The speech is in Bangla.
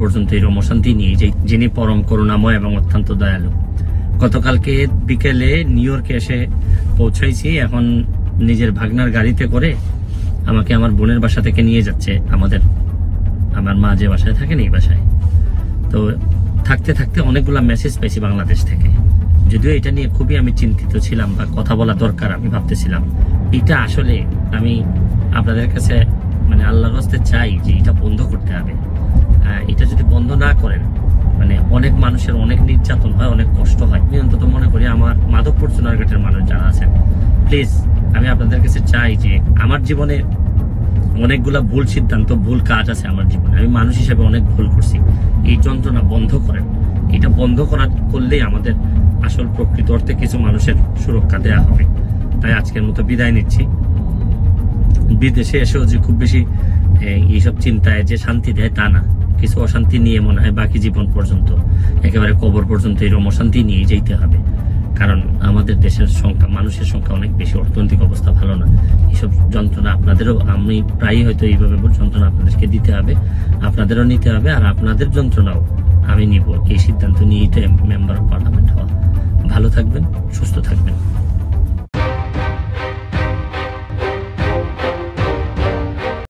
পর্যন্ত এরকম অশান্তি নিয়ে যিনি পরম করুণাময় এবং অত্যন্ত দয়ালু। গতকালকে বিকেলে নিউ ইয়র্কে এসে পৌঁছাইছি। এখন নিজের ভাগনার গাড়িতে করে আমাকে আমার বোনের বাসা থেকে নিয়ে যাচ্ছে আমার মা যে বাসায় থাকেন এই বাসায়। তো থাকতে থাকতে অনেকগুলা মেসেজ পেয়েছি বাংলাদেশ থেকে। যদিও এটা নিয়ে খুবই আমি চিন্তিত ছিলাম বা কথা বলা দরকার আমি ভাবতেছিলাম। এটা আসলে আমি আপনাদের কাছে মানে আল্লাহর রাস্তে চাই যে এটা বন্ধ করতে হবে। এটা যদি বন্ধ না করেন মানে অনেক মানুষের অনেক নির্যাতন হয়, অনেক কষ্ট হয়। আমি অন্তত মনে করি আমার মাধবপুর চুনারঘাটের মানুষ যারা আছেন, প্লিজ আমি আপনাদের কাছে চাই যে আমার জীবনে অনেকগুলা ভুল সিদ্ধান্ত, ভুল কাজ আছে আমার জীবনে। আমি মানুষ হিসেবে অনেক ভুল করছি। এই যন্ত্রণা বন্ধ করেন। এটা বন্ধ করলেই আমাদের আসল প্রকৃত অর্থে কিছু মানুষের সুরক্ষা দেয়া হবে। তাই আজকের মতো বিদায় নিচ্ছি। বিদেশে এসেও যে খুব বেশি এইসব চিন্তায় যে শান্তি দেয় তা না, কিছু অশান্তি নিয়ে মনে হয় বাকি জীবন পর্যন্ত, একেবারে কবর পর্যন্ত এরকম অশান্তি নিয়ে যেতে হবে। কারণ আমাদের দেশের সংখ্যা, মানুষের সংখ্যা অনেক বেশি, অর্থনৈতিক অবস্থা ভালো না। এইসব যন্ত্রণা আপনাদেরও, আমি প্রায়ই হয়তো এইভাবে যন্ত্রণা আপনাদেরকে দিতে হবে, আপনাদেরও নিতে হবে। আর আপনাদের যন্ত্রণাও আমি নিব, এই সিদ্ধান্ত নিয়েই তো মেম্বার অফ পার্লামেন্ট হওয়া। ভালো থাকবেন, সুস্থ থাকবেন।